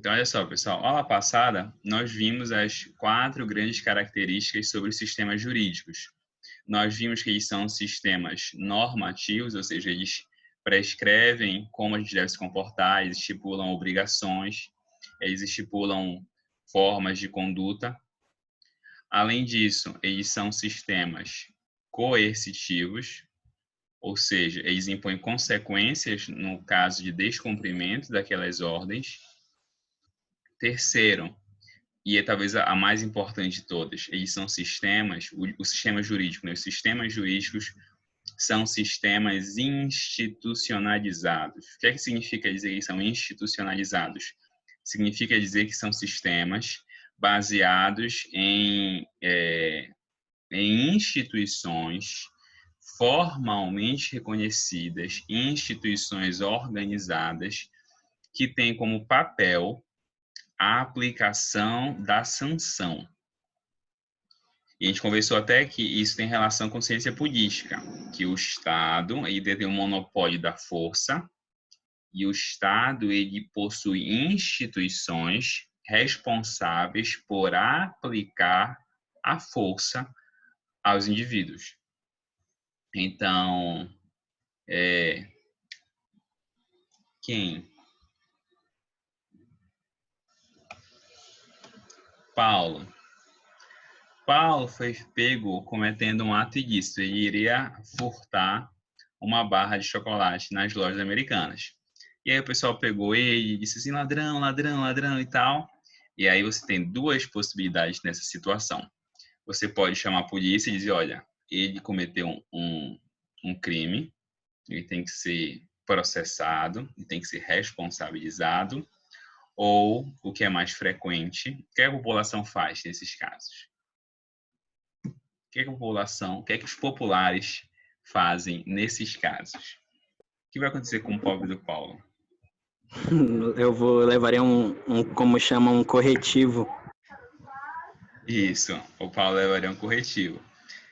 Então, olha só, pessoal. Aula passada, nós vimos as 4 grandes características sobre os sistemas jurídicos. Nós vimos que eles são sistemas normativos, ou seja, eles prescrevem como a gente deve se comportar, eles estipulam obrigações, eles estipulam formas de conduta. Além disso, eles são sistemas coercitivos, ou seja, eles impõem consequências no caso de descumprimento daquelas ordens. Terceiro, e é talvez a mais importante de todas, eles são sistemas, o sistema jurídico, né? Os sistemas jurídicos são sistemas institucionalizados. O que é que significa dizer que são institucionalizados? Significa dizer que são sistemas baseados em instituições formalmente reconhecidas, instituições organizadas, que têm como papel a aplicação da sanção. E a gente conversou até que isso tem relação com ciência política, que o Estado ele tem um monopólio da força e o Estado ele possui instituições responsáveis por aplicar a força aos indivíduos. Então, quem? Paulo foi pego cometendo um ato ilícito. Ele iria furtar uma barra de chocolate nas lojas americanas. E aí o pessoal pegou ele e disse assim, ladrão, ladrão, ladrão e tal. E aí você tem 2 possibilidades nessa situação. Você pode chamar a polícia e dizer, olha, ele cometeu um crime, ele tem que ser processado, ele tem que ser responsabilizado. Ou, o que é mais frequente, o que a população faz nesses casos? O que a população, o que os populares fazem nesses casos? O que vai acontecer com o pobre do Paulo? Levaria como chama, um corretivo. Isso, o Paulo levaria um corretivo.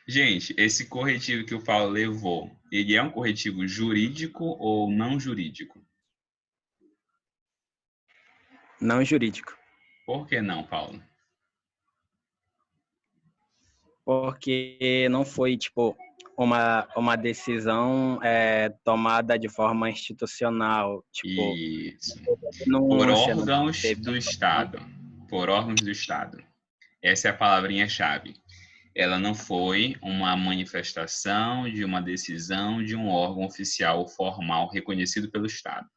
Gente, esse corretivo que o Paulo levou, ele é um corretivo jurídico ou não jurídico? Não jurídico. Por que não, Paulo? Porque não foi, uma decisão tomada de forma institucional. Isso. Por Denúncia, não órgãos teve... do Estado. Por órgãos do Estado. Essa é a palavrinha-chave. Ela não foi uma manifestação de uma decisão de um órgão oficial formal reconhecido pelo Estado.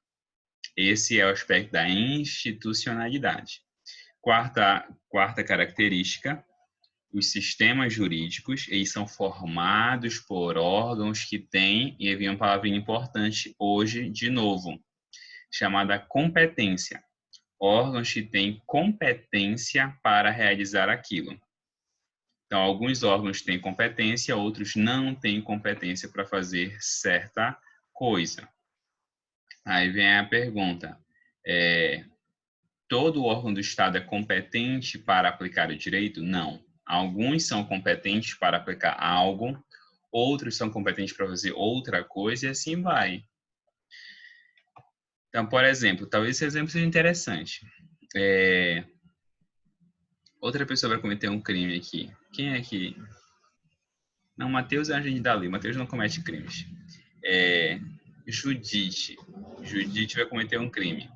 Esse é o aspecto da institucionalidade. Quarta característica, os sistemas jurídicos, eles são formados por órgãos que têm, e havia uma palavrinha importante hoje, de novo, chamada competência. Órgãos que têm competência para realizar aquilo. Então, alguns órgãos têm competência, outros não têm competência para fazer certa coisa. Aí vem a pergunta, todo órgão do Estado é competente para aplicar o direito? Não. Alguns são competentes para aplicar algo, outros são competentes para fazer outra coisa e assim vai. Então, por exemplo, talvez esse exemplo seja interessante. Outra pessoa vai cometer um crime aqui. Quem é que... Não, Matheus é anjo de Dali. Matheus não comete crimes. Judite. Judite vai cometer um crime.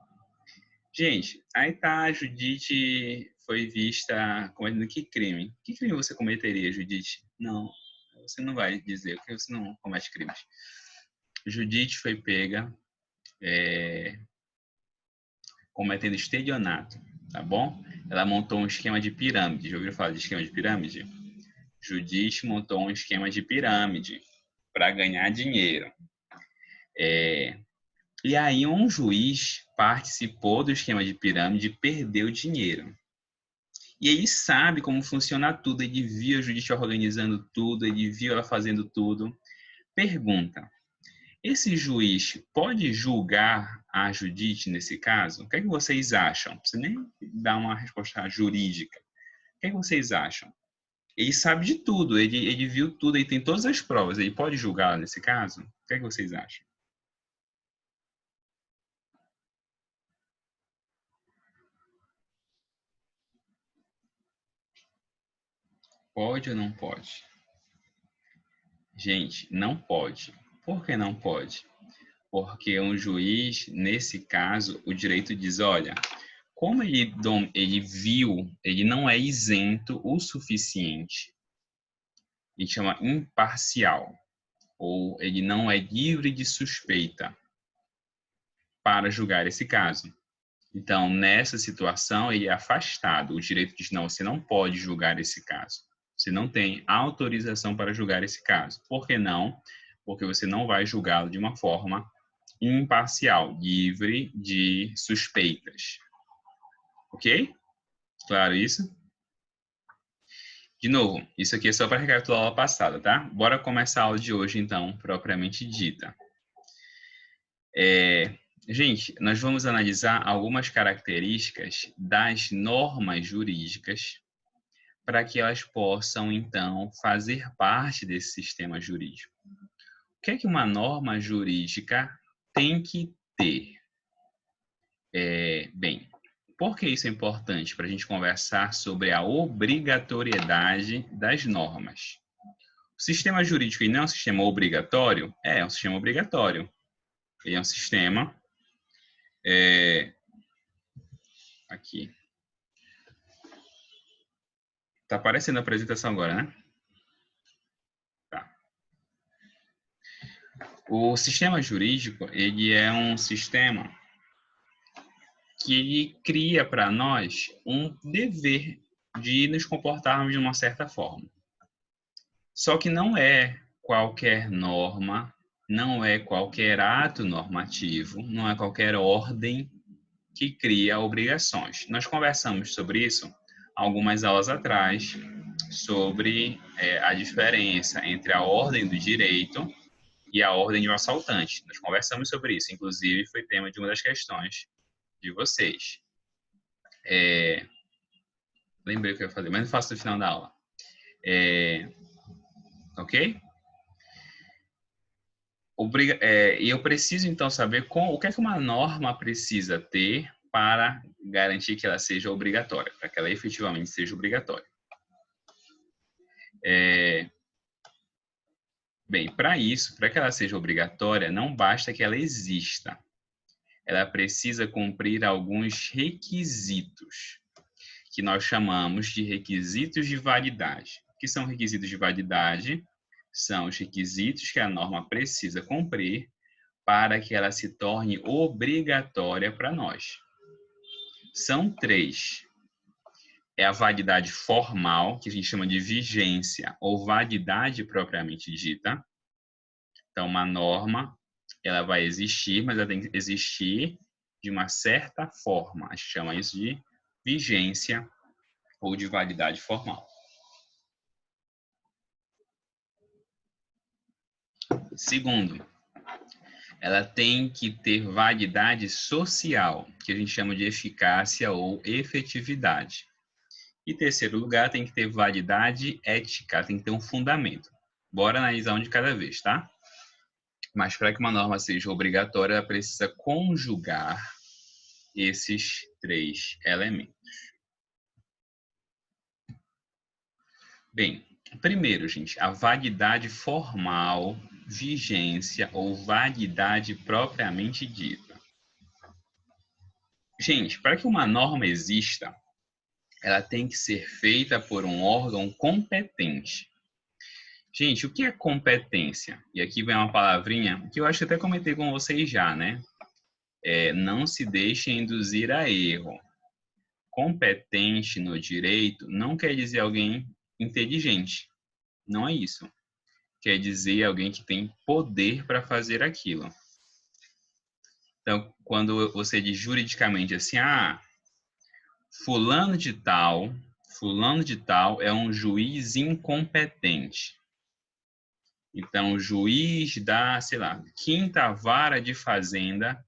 Gente, aí tá, a Judite foi vista cometendo que crime? Que crime você cometeria, Judite? Não, você não vai dizer, porque você não comete crimes. Judite foi pega cometendo estelionato, tá bom? Ela montou um esquema de pirâmide. Já ouviram falar de esquema de pirâmide? Judite montou um esquema de pirâmide para ganhar dinheiro. E aí um juiz participou do esquema de pirâmide e perdeu dinheiro. E ele sabe como funciona tudo, ele viu a Judite organizando tudo, ele viu ela fazendo tudo. Pergunta, esse juiz pode julgar a Judite nesse caso? O que é que vocês acham? Não precisa nem dar uma resposta jurídica. O que é que vocês acham? Ele sabe de tudo, ele viu tudo, ele tem todas as provas, ele pode julgar nesse caso? O que é que vocês acham? Pode ou não pode? Gente, não pode. Por que não pode? Porque um juiz, nesse caso, o direito diz, olha, como ele viu, ele não é isento o suficiente, e chama imparcial, ou ele não é livre de suspeita para julgar esse caso. Então, nessa situação, ele é afastado. O direito diz, não, você não pode julgar esse caso. Você não tem autorização para julgar esse caso. Por que não? Porque você não vai julgá-lo de uma forma imparcial, livre de suspeitas. Ok? Claro isso? De novo, isso aqui é só para recapitular a aula passada, tá? Bora começar a aula de hoje, então, propriamente dita. Gente, nós vamos analisar algumas características das normas jurídicas para que elas possam, então, fazer parte desse sistema jurídico. O que é que uma norma jurídica tem que ter? Bem, por que isso é importante? Para a gente conversar sobre a obrigatoriedade das normas. O sistema jurídico não é um sistema obrigatório? É um sistema obrigatório. Ele é um sistema... Aqui. Tá aparecendo a apresentação agora, né? Tá. O sistema jurídico, ele é um sistema que ele cria para nós um dever de nos comportarmos de uma certa forma. Só que não é qualquer norma, não é qualquer ato normativo, não é qualquer ordem que cria obrigações. Nós conversamos sobre isso algumas aulas atrás, sobre a diferença entre a ordem do direito e a ordem de um assaltante. Nós conversamos sobre isso, inclusive foi tema de uma das questões de vocês. Lembrei o que eu ia fazer, mas não faço no final da aula. Ok? E eu preciso, então, saber o que é que uma norma precisa ter para garantir que ela seja obrigatória, para que ela efetivamente seja obrigatória. Bem, para isso, para que ela seja obrigatória, não basta que ela exista. Ela precisa cumprir alguns requisitos, que nós chamamos de requisitos de validade. O que são requisitos de validade? São os requisitos que a norma precisa cumprir para que ela se torne obrigatória para nós. São 3. É a validade formal, que a gente chama de vigência, ou validade propriamente dita. Então, uma norma, ela vai existir, mas ela tem que existir de uma certa forma. A gente chama isso de vigência ou de validade formal. Segundo, ela tem que ter validade social, que a gente chama de eficácia ou efetividade. E terceiro lugar, tem que ter validade ética, tem que ter um fundamento. Bora analisar um de cada vez, tá? Mas para que uma norma seja obrigatória, ela precisa conjugar esses 3 elementos. Bem, primeiro, gente, a validade formal, vigência ou validade propriamente dita. Gente, para que uma norma exista, ela tem que ser feita por um órgão competente. Gente, o que é competência? E aqui vem uma palavrinha que eu acho que até comentei com vocês já, né? Não se deixe induzir a erro. Competente no direito não quer dizer alguém inteligente. Não é isso. Quer dizer alguém que tem poder para fazer aquilo. Então, quando você diz juridicamente assim, fulano de tal é um juiz incompetente. Então, o juiz da, sei lá, 5ª Vara de Fazenda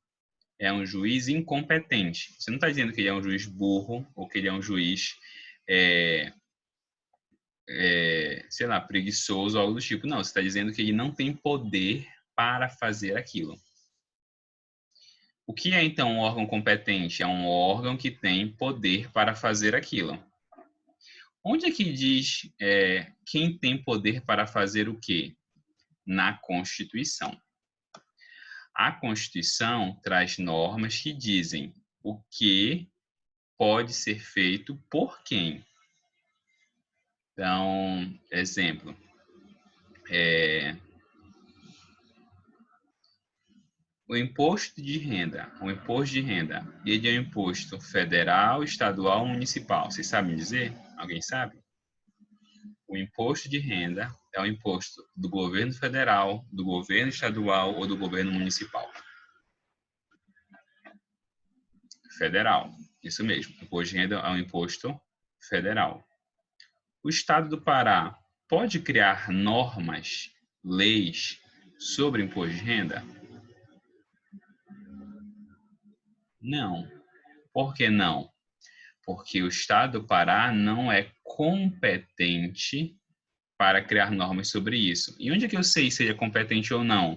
é um juiz incompetente. Você não está dizendo que ele é um juiz burro ou que ele é um juiz, sei lá, preguiçoso ou algo do tipo. Não, você está dizendo que ele não tem poder para fazer aquilo. O que é, então, um órgão competente? É um órgão que tem poder para fazer aquilo. Onde é que diz quem tem poder para fazer o quê? Na Constituição. A Constituição traz normas que dizem o que pode ser feito por quem. Então, exemplo, o imposto de renda. O imposto de renda, ele é um imposto federal, estadual ou municipal. Vocês sabem dizer? Alguém sabe? O imposto de renda é o imposto do governo federal, do governo estadual ou do governo municipal. Federal, isso mesmo. O imposto de renda é um imposto federal. O Estado do Pará pode criar normas, leis sobre imposto de renda? Não. Por que não? Porque o Estado do Pará não é competente para criar normas sobre isso. E onde é que eu sei se ele é competente ou não?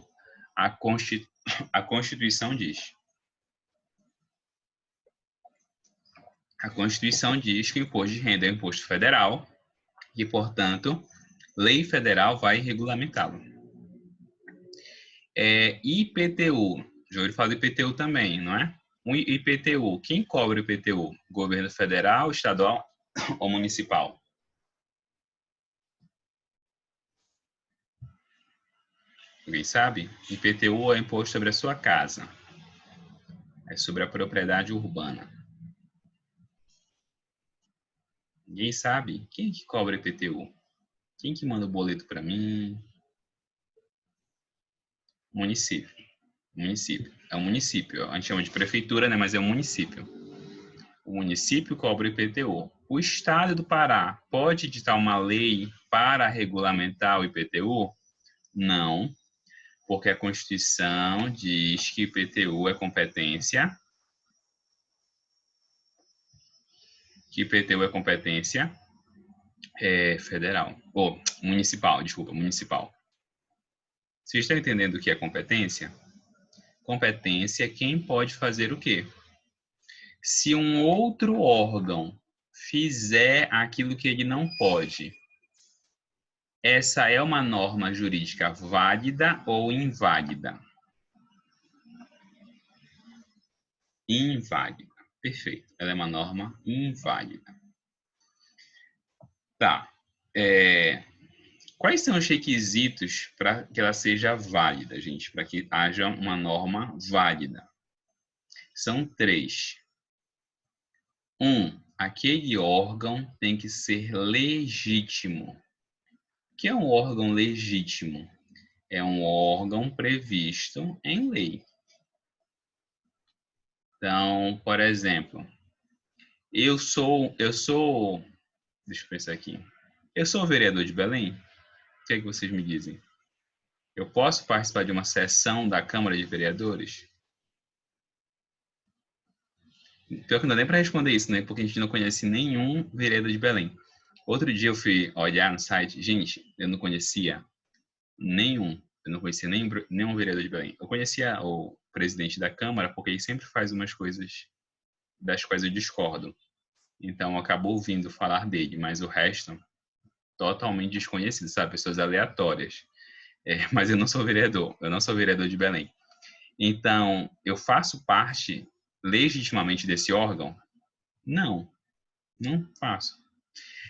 A Constituição diz. A Constituição diz que o imposto de renda é um imposto federal e, portanto, lei federal vai regulamentá-lo. IPTU. Já ouviu falar do IPTU também, não é? O IPTU. Quem cobra o IPTU? Governo federal, estadual ou municipal? Alguém sabe? IPTU é imposto sobre a sua casa. É sobre a propriedade urbana. Ninguém sabe? Quem que cobra IPTU? Quem que manda o boleto para mim? Município. Município. É um município. A gente chama de prefeitura, né? Mas é um município. O município cobra o IPTU. O Estado do Pará pode editar uma lei para regulamentar o IPTU? Não, porque a Constituição diz que IPTU é competência. Federal. Ou municipal, desculpa, municipal. Vocês estão entendendo o que é competência? Competência é quem pode fazer o quê? Se um outro órgão fizer aquilo que ele não pode, essa é uma norma jurídica válida ou inválida? Inválida. Perfeito. Ela é uma norma inválida. Tá. Quais são os requisitos para que ela seja válida, gente? Para que haja uma norma válida? São 3. 1. Aquele órgão tem que ser legítimo. O que é um órgão legítimo? É um órgão previsto em lei. Então, por exemplo, eu sou, deixa eu pensar aqui. Eu sou vereador de Belém? O que é que vocês me dizem? Eu posso participar de uma sessão da Câmara de Vereadores? Pior que não dá nem para responder isso, né? Porque a gente não conhece nenhum vereador de Belém. Outro dia eu fui olhar no site, gente, eu não conhecia nenhum. Eu não conhecia nenhum vereador de Belém. Eu conhecia o presidente da Câmara porque ele sempre faz umas coisas das quais eu discordo. Então, acabou ouvindo falar dele, mas o resto, totalmente desconhecido, sabe? Pessoas aleatórias. Mas eu não sou vereador de Belém. Então, eu faço parte legitimamente desse órgão? Não, não faço.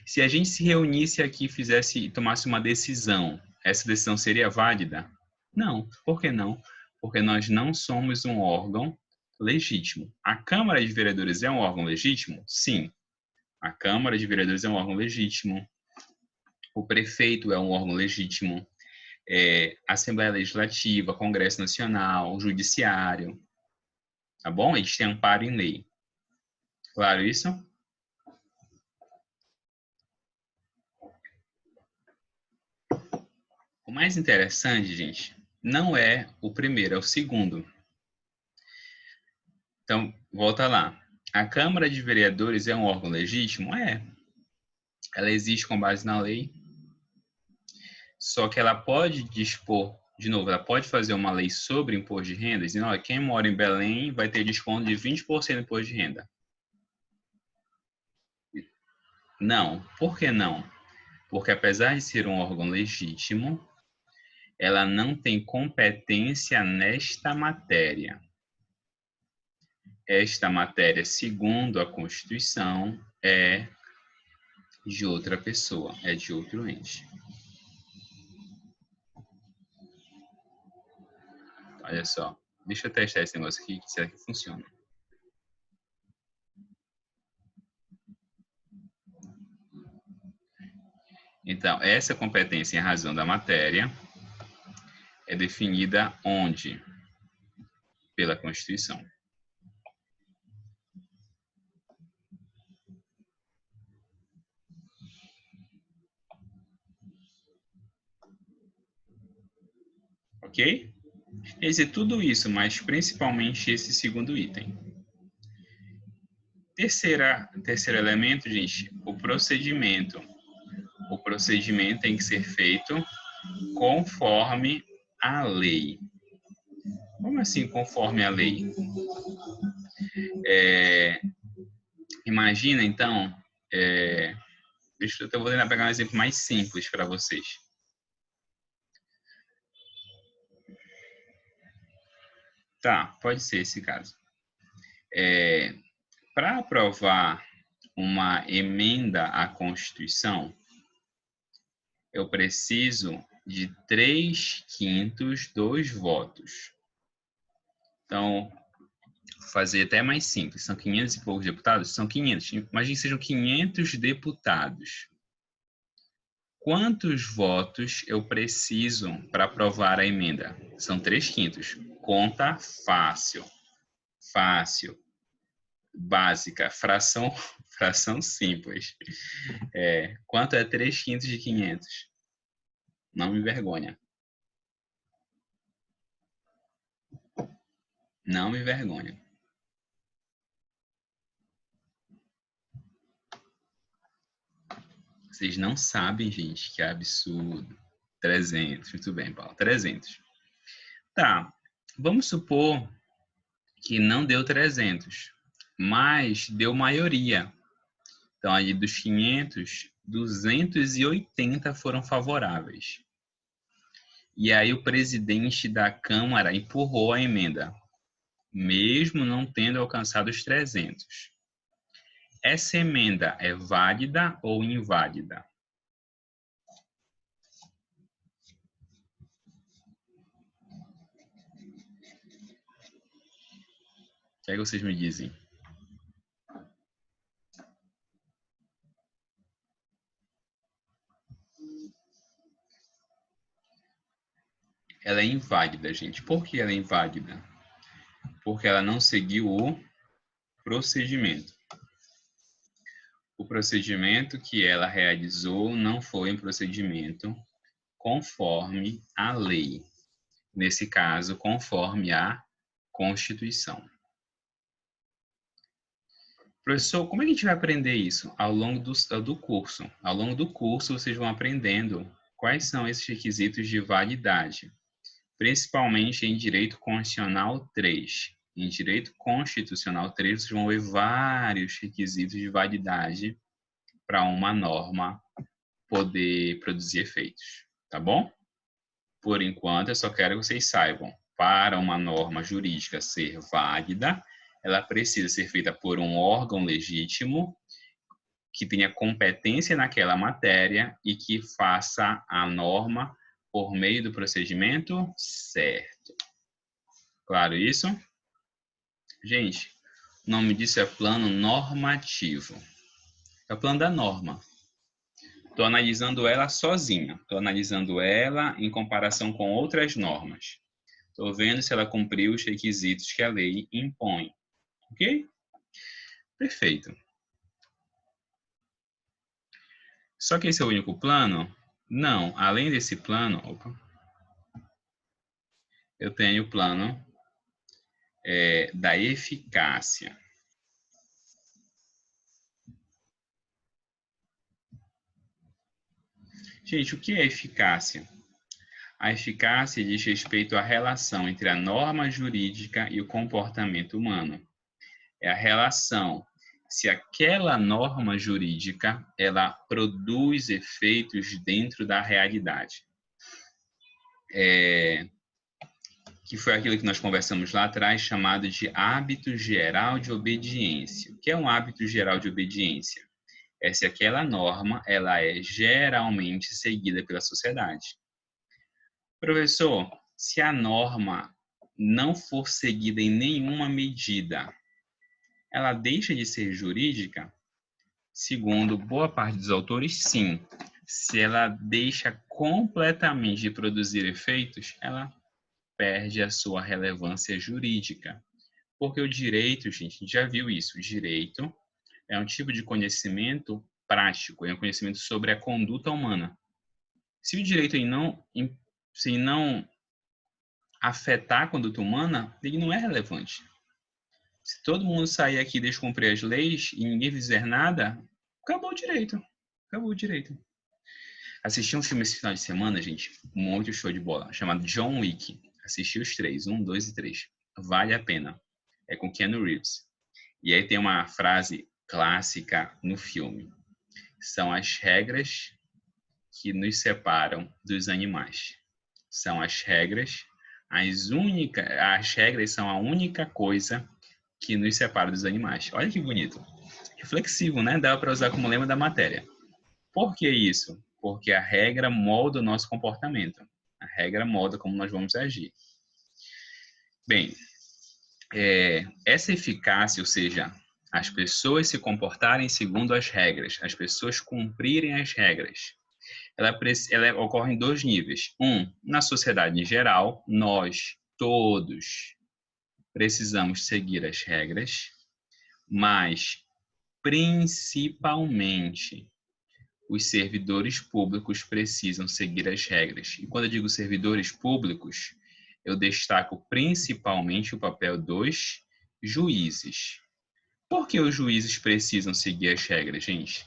Se a gente se reunisse aqui e tomasse uma decisão, essa decisão seria válida? Não. Por que não? Porque nós não somos um órgão legítimo. A Câmara de Vereadores é um órgão legítimo? Sim. A Câmara de Vereadores é um órgão legítimo. O prefeito é um órgão legítimo. Assembleia Legislativa, Congresso Nacional, Judiciário. Tá bom? Eles têm amparo em lei. Claro isso? O mais interessante, gente, não é o primeiro, é o segundo. Então, volta lá. A Câmara de Vereadores é um órgão legítimo? É. Ela existe com base na lei. Só que ela pode dispor, de novo, ela pode fazer uma lei sobre imposto de renda, dizendo, olha, quem mora em Belém vai ter desconto de 20% do imposto de renda. Não. Por que não? Porque apesar de ser um órgão legítimo, ela não tem competência nesta matéria. Esta matéria, segundo a Constituição, é de outra pessoa, é de outro ente. Olha só, deixa eu testar esse negócio aqui, será que funciona? Então, essa competência em razão da matéria é definida onde? Pela Constituição. Ok? Quer dizer, tudo isso, mas principalmente esse segundo item. Terceiro elemento, gente, o procedimento. O procedimento tem que ser feito conforme a lei. Como assim conforme a lei? Imagina, então, eu vou tentar pegar um exemplo mais simples para vocês. Tá, pode ser esse caso. Para aprovar uma emenda à Constituição, eu preciso de 3/5 dos votos. Então, fazer até mais simples. São 500 e poucos deputados? São 500. Imagine que sejam 500 deputados. Quantos votos eu preciso para aprovar a emenda? São 3/5. Conta fácil. Fácil. Básica. Fração simples. Quanto é 3/5 de 500? Não me envergonha. Não me envergonha. Vocês não sabem, gente, que absurdo. 300. Muito bem, Paulo. 300. Tá. Vamos supor que não deu 300, mas deu maioria. Então, aí dos 500, 280 foram favoráveis. E aí o presidente da Câmara empurrou a emenda, mesmo não tendo alcançado os 300. Essa emenda é válida ou inválida? O que é que vocês me dizem? Ela é inválida, gente. Por que ela é inválida? Porque ela não seguiu o procedimento. O procedimento que ela realizou não foi um procedimento conforme a lei. Nesse caso, conforme a Constituição. Professor, como é que a gente vai aprender isso? Ao longo do curso. Ao longo do curso, vocês vão aprendendo quais são esses requisitos de validade, principalmente em Direito Constitucional 3. Em Direito Constitucional 3, vocês vão ver vários requisitos de validade para uma norma poder produzir efeitos, tá bom? Por enquanto, eu só quero que vocês saibam, para uma norma jurídica ser válida, ela precisa ser feita por um órgão legítimo que tenha competência naquela matéria e que faça a norma por meio do procedimento certo. Claro isso? Gente, o nome disso é plano normativo. É o plano da norma. Estou analisando ela sozinha. Estou analisando ela em comparação com outras normas. Estou vendo se ela cumpriu os requisitos que a lei impõe. Ok? Perfeito. Só que esse é o único plano? Não. Além desse plano, eu tenho o plano da eficácia. Gente, o que é eficácia? A eficácia diz respeito à relação entre a norma jurídica e o comportamento humano. É a relação se aquela norma jurídica ela produz efeitos dentro da realidade. Que foi aquilo que nós conversamos lá atrás, chamado de hábito geral de obediência. O que é um hábito geral de obediência? É se aquela norma ela é geralmente seguida pela sociedade. Professor, se a norma não for seguida em nenhuma medida, ela deixa de ser jurídica? Segundo boa parte dos autores, sim. Se ela deixa completamente de produzir efeitos, ela perde a sua relevância jurídica. Porque o direito, gente, a gente já viu isso, o direito é um tipo de conhecimento prático, é um conhecimento sobre a conduta humana. Se o direito não afetar a conduta humana, ele não é relevante. Se todo mundo sair aqui e descumprir as leis e ninguém fizer nada, acabou o direito. Acabou o direito. Assisti um filme esse final de semana, gente, muito show de bola, chamado John Wick. Assisti os 3, 1, 2 e 3. Vale a pena. É com Keanu Reeves. E aí tem uma frase clássica no filme. São as regras que nos separam dos animais. São as regras, as regras são a única coisa que nos separa dos animais. Olha que bonito. Reflexivo, né? Dá para usar como lema da matéria. Por que isso? Porque a regra molda o nosso comportamento. A regra molda como nós vamos agir. Bem, essa eficácia, ou seja, as pessoas se comportarem segundo as regras, as pessoas cumprirem as regras, ela ocorre em 2 níveis. Na sociedade em geral, nós todos precisamos seguir as regras, mas principalmente os servidores públicos precisam seguir as regras. E quando eu digo servidores públicos, eu destaco principalmente o papel dos juízes. Por que os juízes precisam seguir as regras, gente?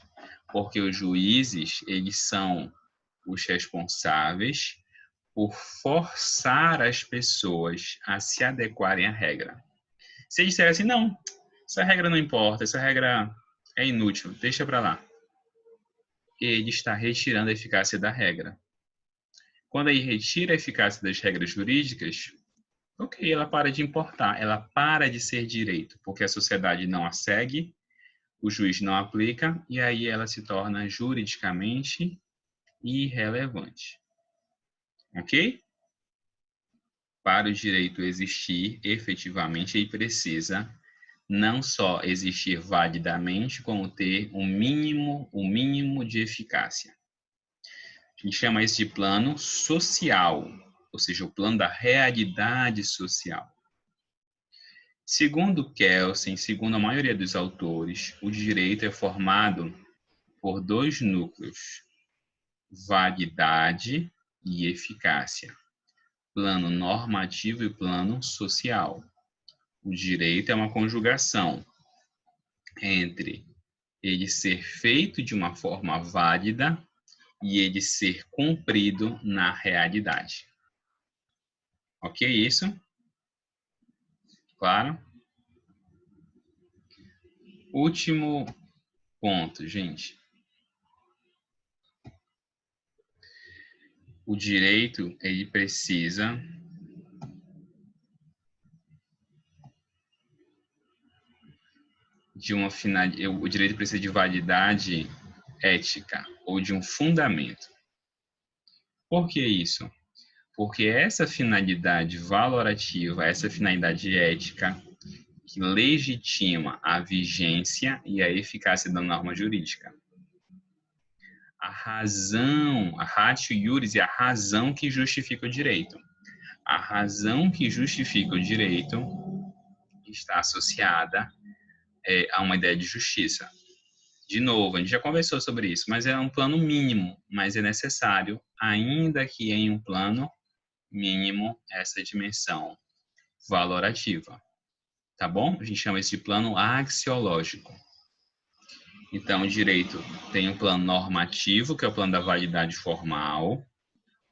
Porque os juízes, eles são os responsáveis por forçar as pessoas a se adequarem à regra. Se eles disserem assim, não, essa regra não importa, essa regra é inútil, deixa para lá. Ele está retirando a eficácia da regra. Quando ele retira a eficácia das regras jurídicas, ok, ela para de importar, ela para de ser direito, porque a sociedade não a segue, o juiz não aplica, e aí ela se torna juridicamente irrelevante. Ok? Para o direito existir, efetivamente, ele precisa não só existir validamente, como ter um mínimo de eficácia. A gente chama isso de plano social, ou seja, o plano da realidade social. Segundo Kelsen, segundo a maioria dos autores, o direito é formado por 2 núcleos: validade e eficácia. Plano normativo e plano social. O direito é uma conjugação entre ele ser feito de uma forma válida e ele ser cumprido na realidade. Ok, isso? Claro? Último ponto, gente. O direito, ele precisa de uma finalidade, o direito precisa de validade ética ou de um fundamento. Por que isso? Porque essa finalidade valorativa, essa finalidade ética que legitima a vigência e a eficácia da norma jurídica. A razão, a ratio iuris é a razão que justifica o direito. A razão que justifica o direito está associada a uma ideia de justiça. De novo, a gente já conversou sobre isso, mas é um plano mínimo, mas é necessário, ainda que em um plano mínimo, essa dimensão valorativa. Tá bom? A gente chama isso de plano axiológico. Então, o direito tem um plano normativo, que é o plano da validade formal,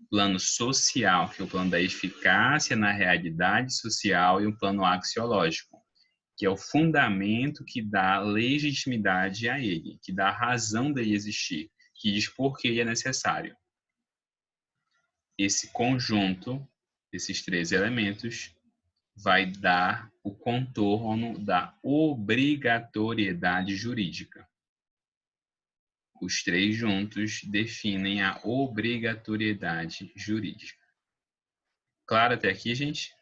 plano social, que é o plano da eficácia na realidade social, e um plano axiológico, que é o fundamento que dá legitimidade a ele, que dá a razão dele existir, que diz por que ele é necessário. Esse conjunto, esses três elementos, vai dar o contorno da obrigatoriedade jurídica. Os três juntos definem a obrigatoriedade jurídica. Claro até aqui, gente?